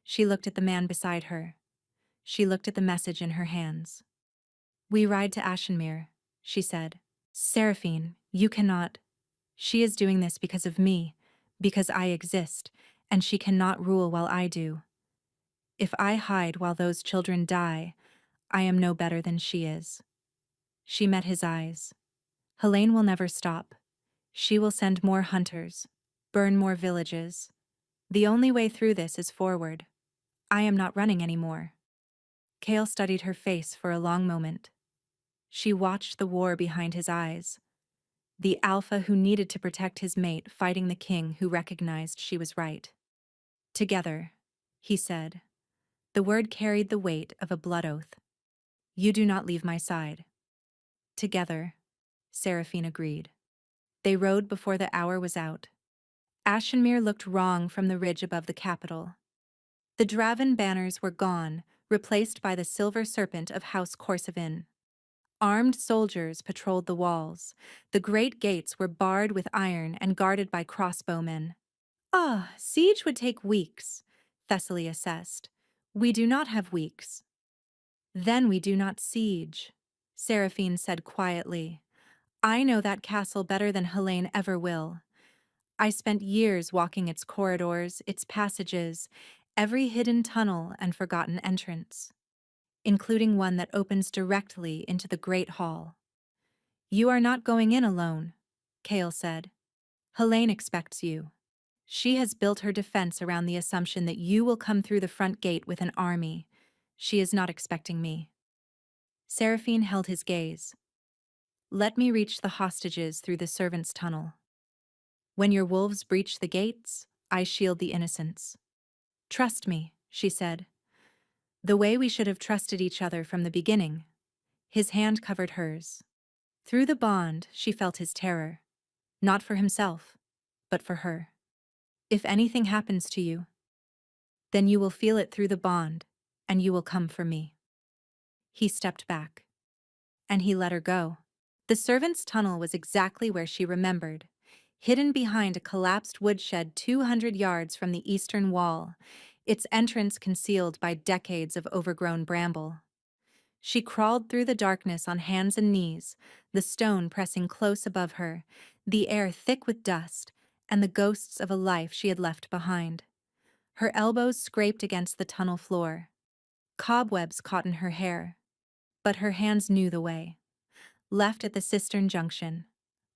She looked at the man beside her. She looked at the message in her hands. We ride to Ashenmere, she said. Seraphine, you cannot. She is doing this because of me, because I exist, and she cannot rule while I do. If I hide while those children die, I am no better than she is. She met his eyes. Helene will never stop. She will send more hunters, burn more villages. The only way through this is forward. I am not running anymore. Kale studied her face for a long moment. She watched the war behind his eyes. The alpha who needed to protect his mate fighting the king who recognized she was right. Together, he said. The word carried the weight of a blood oath. You do not leave my side. Together, Seraphine agreed. They rode before the hour was out. Ashenmere looked wrong from the ridge above the capital. The Draven banners were gone, replaced by the silver serpent of House Korsavin. Armed soldiers patrolled the walls. The great gates were barred with iron and guarded by crossbowmen. Ah, siege would take weeks, Thessaly assessed. We do not have weeks. Then we do not siege, Seraphine said quietly. I know that castle better than Helene ever will. I spent years walking its corridors, its passages, every hidden tunnel and forgotten entrance, including one that opens directly into the Great Hall. You are not going in alone, Kale said. Helene expects you. She has built her defense around the assumption that you will come through the front gate with an army. She is not expecting me. Seraphine held his gaze. Let me reach the hostages through the servants' tunnel. When your wolves breach the gates, I shield the innocents. Trust me, she said. The way we should have trusted each other from the beginning. His hand covered hers. Through the bond, she felt his terror. Not for himself, but for her. If anything happens to you, then you will feel it through the bond, and you will come for me. He stepped back. And he let her go. The servants' tunnel was exactly where she remembered, hidden behind a collapsed woodshed 200 yards from the eastern wall, its entrance concealed by decades of overgrown bramble. She crawled through the darkness on hands and knees, the stone pressing close above her, the air thick with dust, and the ghosts of a life she had left behind. Her elbows scraped against the tunnel floor. Cobwebs caught in her hair. But her hands knew the way. Left at the cistern junction,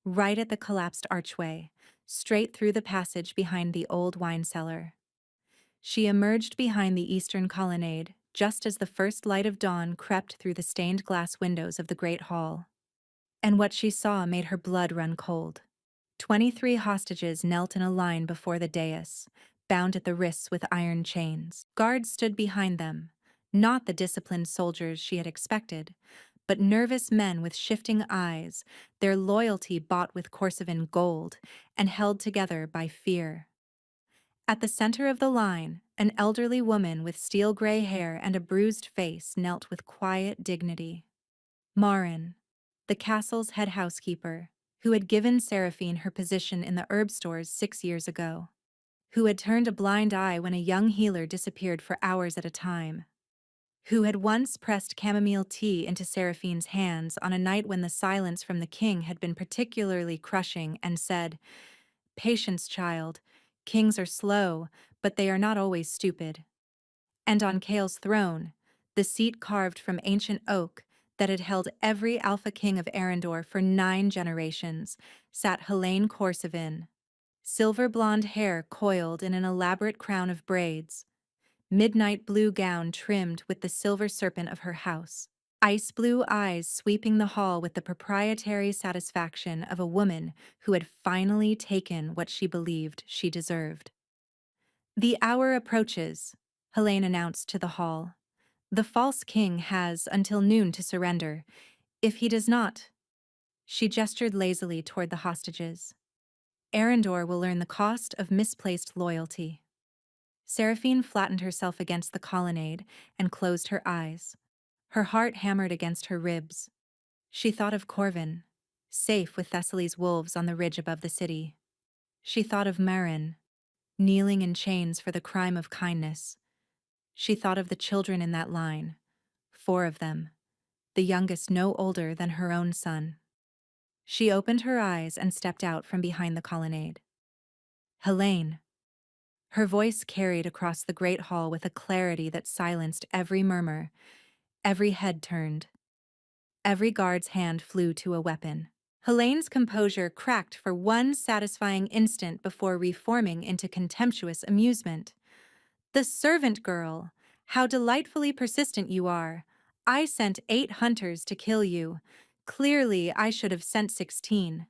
right at the collapsed archway, straight through the passage behind the old wine cellar. She emerged behind the eastern colonnade, just as the first light of dawn crept through the stained glass windows of the great hall. And what she saw made her blood run cold. 23 hostages knelt in a line before the dais, bound at the wrists with iron chains. Guards stood behind them, not the disciplined soldiers she had expected, but nervous men with shifting eyes, their loyalty bought with Corsican gold and held together by fear. At the center of the line, an elderly woman with steel-gray hair and a bruised face knelt with quiet dignity. Marin, the castle's head housekeeper, who had given Seraphine her position in the herb stores 6 years ago, who had turned a blind eye when a young healer disappeared for hours at a time, who had once pressed chamomile tea into Seraphine's hands on a night when the silence from the king had been particularly crushing, and said, "Patience, child. Kings are slow, but they are not always stupid." And on Kale's throne, the seat carved from ancient oak that had held every alpha king of Arendor for 9 generations, sat Helene Corsican. Silver blonde hair coiled in an elaborate crown of braids, midnight blue gown trimmed with the silver serpent of her house, ice blue eyes sweeping the hall with the proprietary satisfaction of a woman who had finally taken what she believed she deserved. "The hour approaches," Helene announced to the hall. "The false king has until noon to surrender. If he does not—" She gestured lazily toward the hostages. "Arendor will learn the cost of misplaced loyalty." Seraphine flattened herself against the colonnade and closed her eyes. Her heart hammered against her ribs. She thought of Corvin, safe with Thessaly's wolves on the ridge above the city. She thought of Marin, kneeling in chains for the crime of kindness. She thought of the children in that line, 4 of them, the youngest no older than her own son. She opened her eyes and stepped out from behind the colonnade. "Helene." Her voice carried across the great hall with a clarity that silenced every murmur. Every head turned. Every guard's hand flew to a weapon. Helene's composure cracked for one satisfying instant before reforming into contemptuous amusement. "The servant girl! How delightfully persistent you are! I sent 8 hunters to kill you. Clearly, I should have sent 16.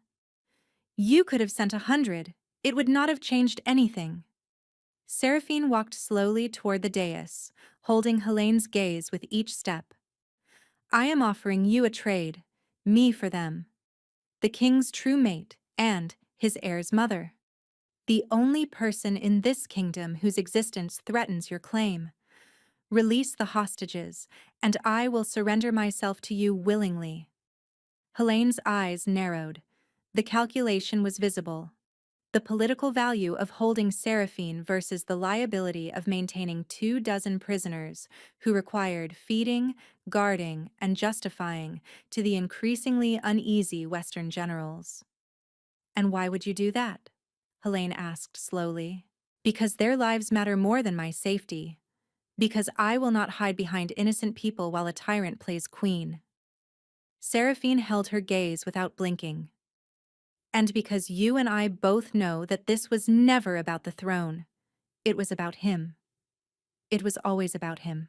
You could have sent 100. It would not have changed anything." Seraphine walked slowly toward the dais, holding Helene's gaze with each step. "I am offering you a trade, me for them. The king's true mate and his heir's mother. The only person in this kingdom whose existence threatens your claim. Release the hostages, and I will surrender myself to you willingly." Helene's eyes narrowed. The calculation was visible. The political value of holding Seraphine versus the liability of maintaining 24 prisoners who required feeding, guarding, and justifying to the increasingly uneasy Western generals. "And why would you do that?" Helene asked slowly. "Because their lives matter more than my safety. Because I will not hide behind innocent people while a tyrant plays queen." Seraphine held her gaze without blinking. "And because you and I both know that this was never about the throne. It was about him. It was always about him."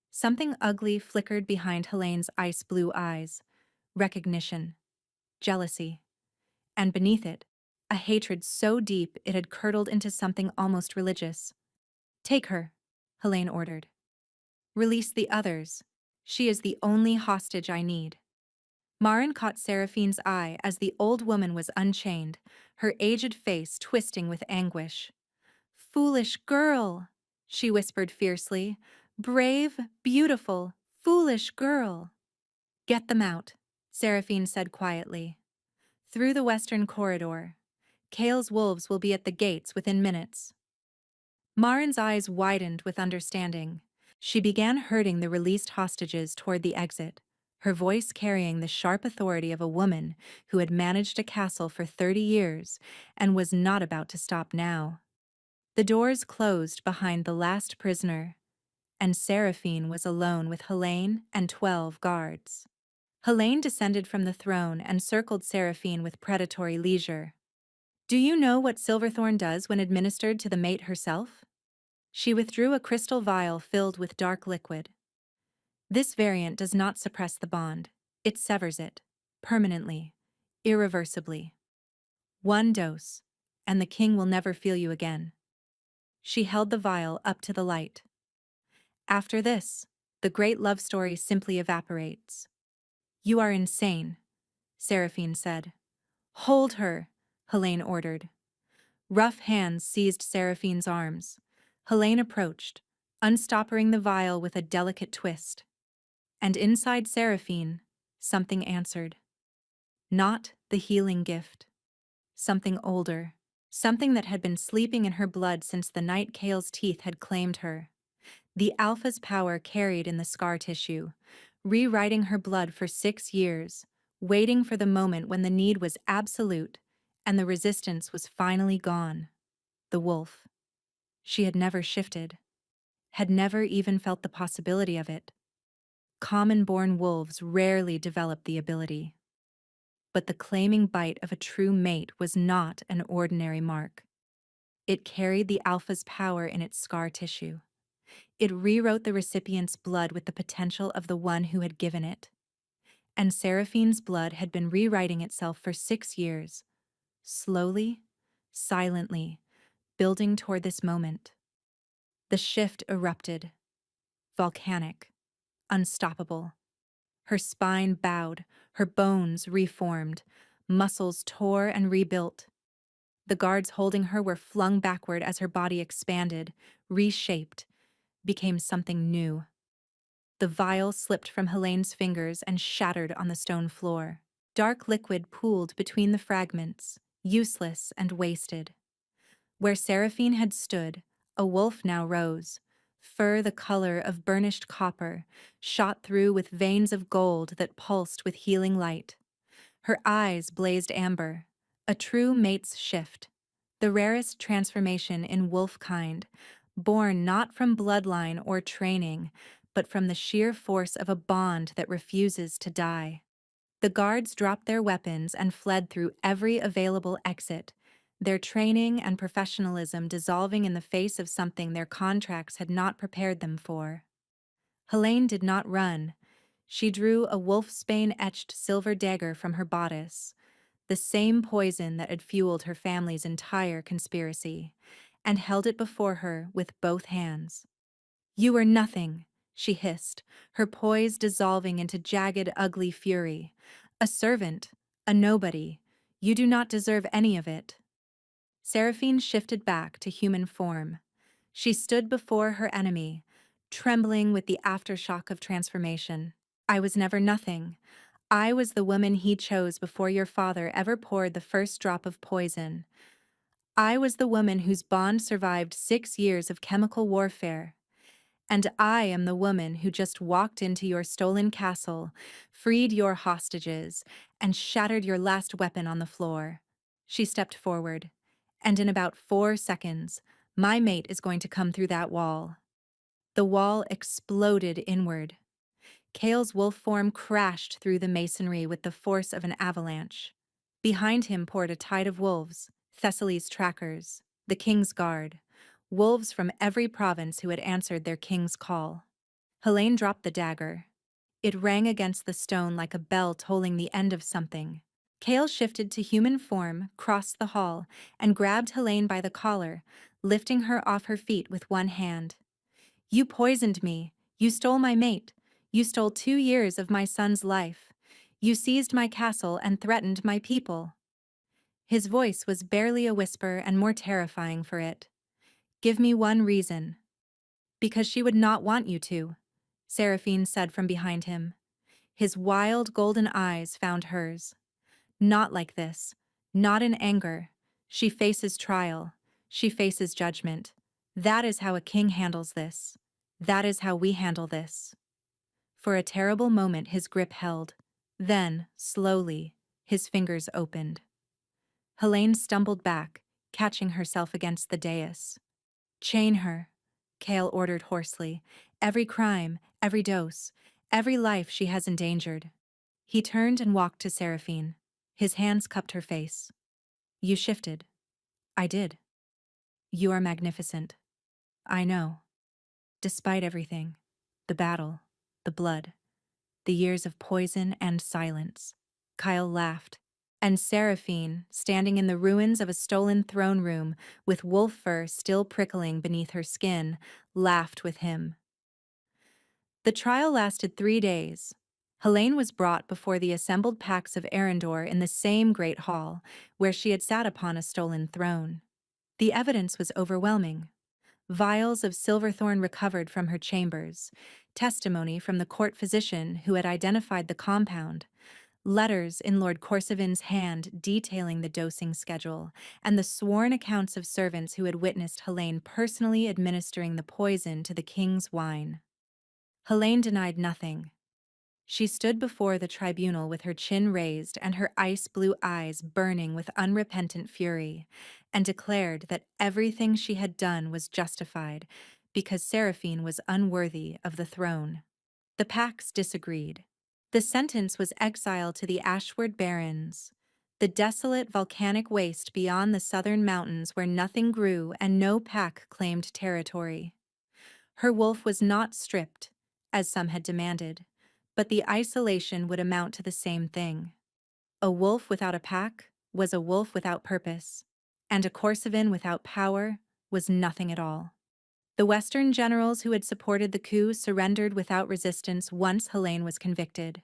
Something ugly flickered behind Helene's ice blue eyes. Recognition. Jealousy. And beneath it, a hatred so deep it had curdled into something almost religious. "Take her," Helene ordered. "Release the others. She is the only hostage I need." Marin caught Seraphine's eye as the old woman was unchained, her aged face twisting with anguish. "Foolish girl," she whispered fiercely. "Brave, beautiful, foolish girl." "Get them out," Seraphine said quietly. "Through the western corridor. Kale's wolves will be at the gates within minutes." Marin's eyes widened with understanding. She began herding the released hostages toward the exit, her voice carrying the sharp authority of a woman who had managed a castle for 30 years and was not about to stop now. The doors closed behind the last prisoner, and Seraphine was alone with Helene and 12 guards. Helene descended from the throne and circled Seraphine with predatory leisure. "Do you know what Silverthorn does when administered to the mate herself?" She withdrew a crystal vial filled with dark liquid. "This variant does not suppress the bond. It severs it. Permanently. Irreversibly. 1 dose, and the king will never feel you again." She held the vial up to the light. "After this, the great love story simply evaporates. You are insane, Seraphine said. Hold her, Helene ordered. Rough hands seized Seraphine's arms. Helene approached, unstoppering the vial with a delicate twist. And inside Seraphine, something answered. Not the healing gift. Something older. Something that had been sleeping in her blood since the night Kale's teeth had claimed her. The Alpha's power carried in the scar tissue, rewriting her blood for 6 years, waiting for the moment when the need was absolute and the resistance was finally gone. The wolf. She had never shifted, had never even felt the possibility of it. Common-born wolves rarely develop the ability. But the claiming bite of a true mate was not an ordinary mark. It carried the Alpha's power in its scar tissue. It rewrote the recipient's blood with the potential of the one who had given it. And Seraphine's blood had been rewriting itself for 6 years, slowly, silently, building toward this moment. The shift erupted, volcanic, unstoppable. Her spine bowed, her bones reformed, muscles tore and rebuilt. The guards holding her were flung backward as her body expanded, reshaped, became something new. The vial slipped from Helene's fingers and shattered on the stone floor. Dark liquid pooled between the fragments, useless and wasted. Where Seraphine had stood, a wolf now rose, fur the color of burnished copper, shot through with veins of gold that pulsed with healing light. Her eyes blazed amber, a true mate's shift, the rarest transformation in wolf kind, born not from bloodline or training, but from the sheer force of a bond that refuses to die. The guards dropped their weapons and fled through every available exit, their training and professionalism dissolving in the face of something their contracts had not prepared them for. Helene did not run. She drew a wolfsbane-etched silver dagger from her bodice, the same poison that had fueled her family's entire conspiracy, and held it before her with both hands. You are nothing, she hissed, her poise dissolving into jagged, ugly fury. A servant, a nobody. You do not deserve any of it. Seraphine shifted back to human form. She stood before her enemy, trembling with the aftershock of transformation. I was never nothing. I was the woman he chose before your father ever poured the first drop of poison. I was the woman whose bond survived 6 years of chemical warfare. And I am the woman who just walked into your stolen castle, freed your hostages, and shattered your last weapon on the floor. She stepped forward, and in about 4 seconds, my mate is going to come through that wall. The wall exploded inward. Kale's wolf form crashed through the masonry with the force of an avalanche. Behind him poured a tide of wolves, Thessaly's trackers, the king's guard, wolves from every province who had answered their king's call. Helene dropped the dagger. It rang against the stone like a bell tolling the end of something. Kale shifted to human form, crossed the hall, and grabbed Helene by the collar, lifting her off her feet with one hand. You poisoned me. You stole my mate. You stole 2 years of my son's life. You seized my castle and threatened my people. His voice was barely a whisper and more terrifying for it. Give me one reason. Because she would not want you to, Seraphine said from behind him. His wild golden eyes found hers. Not like this. Not in anger. She faces trial. She faces judgment. That is how a king handles this. That is how we handle this. For a terrible moment his grip held. Then, slowly, his fingers opened. Helene stumbled back, catching herself against the dais. Chain her, Kale ordered hoarsely. Every crime, every dose, every life she has endangered. He turned and walked to Seraphine. His hands cupped her face. You shifted. I did. You are magnificent. I know. Despite everything, the battle, the blood, the years of poison and silence. Kyle laughed. And Seraphine, standing in the ruins of a stolen throne room with wolf fur still prickling beneath her skin, laughed with him. The trial lasted 3 days. Helene was brought before the assembled packs of Arendor in the same great hall, where she had sat upon a stolen throne. The evidence was overwhelming. Vials of silverthorn recovered from her chambers, testimony from the court physician who had identified the compound, letters in Lord Corsivin's hand detailing the dosing schedule, and the sworn accounts of servants who had witnessed Helene personally administering the poison to the king's wine. Helene denied nothing. She stood before the tribunal with her chin raised and her ice-blue eyes burning with unrepentant fury, and declared that everything she had done was justified because Seraphine was unworthy of the throne. The Pax disagreed. The sentence was exile to the Ashward Barrens, the desolate volcanic waste beyond the southern mountains where nothing grew and no pack claimed territory. Her wolf was not stripped, as some had demanded, but the isolation would amount to the same thing. A wolf without a pack was a wolf without purpose, and a Corsivan without power was nothing at all. The Western generals who had supported the coup surrendered without resistance once Helene was convicted.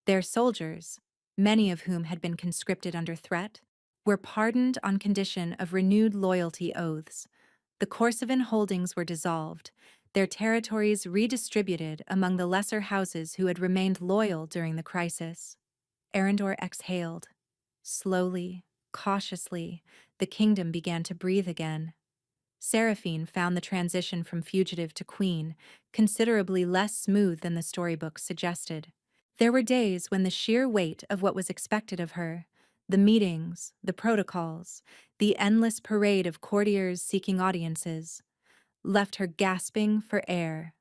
Their soldiers, many of whom had been conscripted under threat, were pardoned on condition of renewed loyalty oaths. The Corsivan holdings were dissolved, their territories redistributed among the lesser houses who had remained loyal during the crisis. Arendor exhaled. Slowly, cautiously, the kingdom began to breathe again. Seraphine found the transition from fugitive to queen considerably less smooth than the storybooks suggested. There were days when the sheer weight of what was expected of her, the meetings, the protocols, the endless parade of courtiers seeking audiences, left her gasping for air.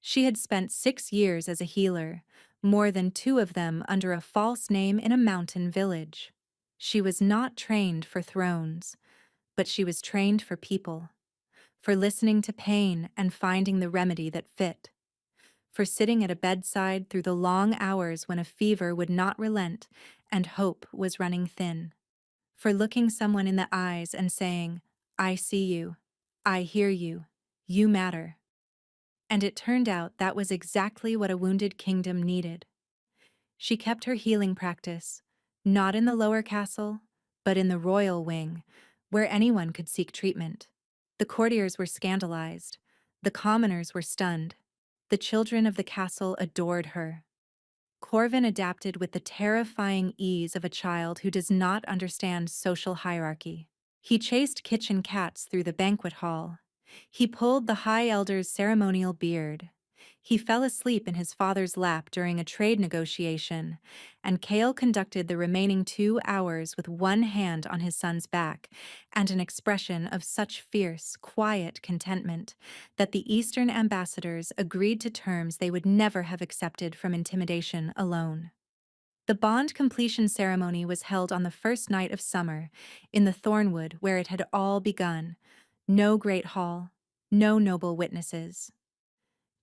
She had spent 6 years as a healer, more than 2 of them under a false name in a mountain village. She was not trained for thrones, but she was trained for people, for listening to pain and finding the remedy that fit, for sitting at a bedside through the long hours when a fever would not relent and hope was running thin, for looking someone in the eyes and saying, "I see you, I hear you, you matter." And it turned out that was exactly what a wounded kingdom needed. She kept her healing practice, not in the lower castle, but in the royal wing, where anyone could seek treatment. The courtiers were scandalized, the commoners were stunned, the children of the castle adored her. Corvin adapted with the terrifying ease of a child who does not understand social hierarchy. He chased kitchen cats through the banquet hall. He pulled the High Elder's ceremonial beard. He fell asleep in his father's lap during a trade negotiation, and Kale conducted the remaining 2 hours with one hand on his son's back and an expression of such fierce, quiet contentment that the Eastern ambassadors agreed to terms they would never have accepted from intimidation alone. The bond completion ceremony was held on the first night of summer, in the Thornwood where it had all begun. No great hall, no noble witnesses.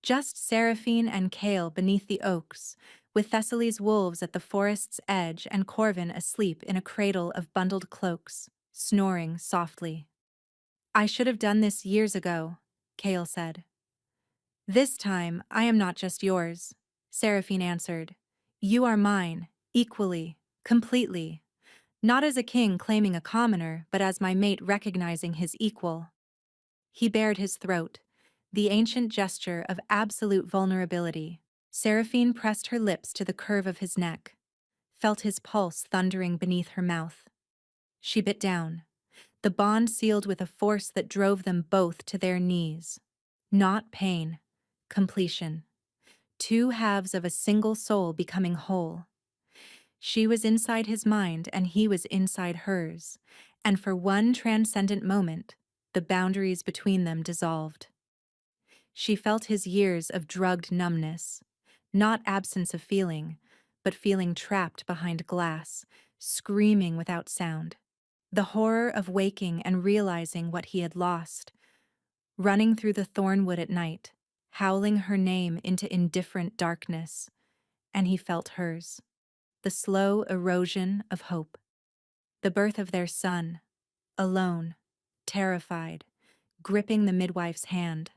Just Seraphine and Kale beneath the oaks, with Thessaly's wolves at the forest's edge and Corvin asleep in a cradle of bundled cloaks, snoring softly. "I should have done this years ago," Kale said. "This time I am not just yours," Seraphine answered. "You are mine, equally, completely. Not as a king claiming a commoner, but as my mate recognizing his equal." He bared his throat, the ancient gesture of absolute vulnerability. Seraphine pressed her lips to the curve of his neck, felt his pulse thundering beneath her mouth. She bit down, the bond sealed with a force that drove them both to their knees. Not pain, completion. 2 halves of a single soul becoming whole. She was inside his mind and he was inside hers, and for one transcendent moment, the boundaries between them dissolved. She felt his years of drugged numbness, not absence of feeling, but feeling trapped behind glass, screaming without sound. The horror of waking and realizing what he had lost, running through the thornwood at night, howling her name into indifferent darkness, and he felt hers. The slow erosion of hope. The birth of their son, alone, terrified, gripping the midwife's hand.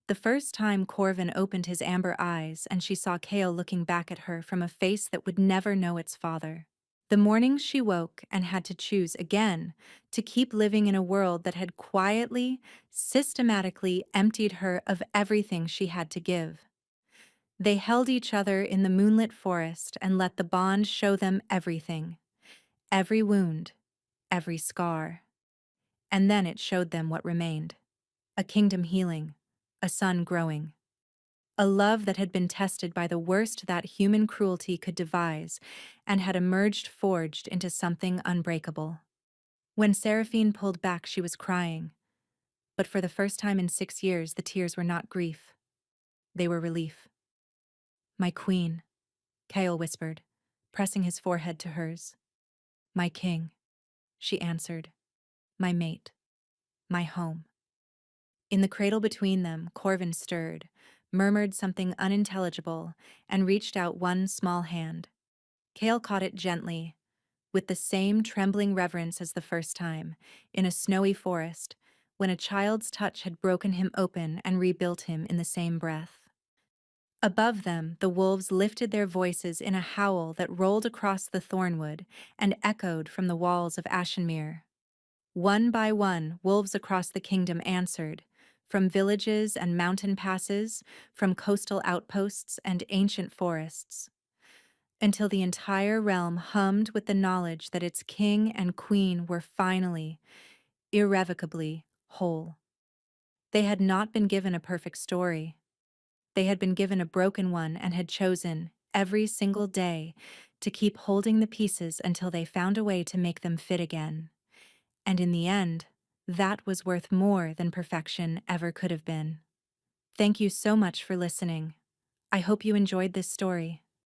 The first time Corvin opened his amber eyes and she saw Kale looking back at her from a face that would never know its father. The mornings she woke and had to choose again to keep living in a world that had quietly, systematically emptied her of everything she had to give. They held each other in the moonlit forest and let the bond show them everything, every wound, every scar. And then it showed them what remained: a kingdom healing, a son growing, a love that had been tested by the worst that human cruelty could devise and had emerged forged into something unbreakable. When Seraphine pulled back, she was crying, but for the first time in 6 years, the tears were not grief. They were relief. "My queen," Kale whispered, pressing his forehead to hers. "My king," she answered. "My mate. My home." In the cradle between them, Corvin stirred, murmured something unintelligible, and reached out one small hand. Kale caught it gently, with the same trembling reverence as the first time, in a snowy forest, when a child's touch had broken him open and rebuilt him in the same breath. Above them, the wolves lifted their voices in a howl that rolled across the thornwood and echoed from the walls of Ashenmere. One by one, wolves across the kingdom answered, from villages and mountain passes, from coastal outposts and ancient forests, until the entire realm hummed with the knowledge that its king and queen were finally, irrevocably, whole. They had not been given a perfect story. They had been given a broken one and had chosen, every single day, to keep holding the pieces until they found a way to make them fit again. And in the end, that was worth more than perfection ever could have been. Thank you so much for listening. I hope you enjoyed this story.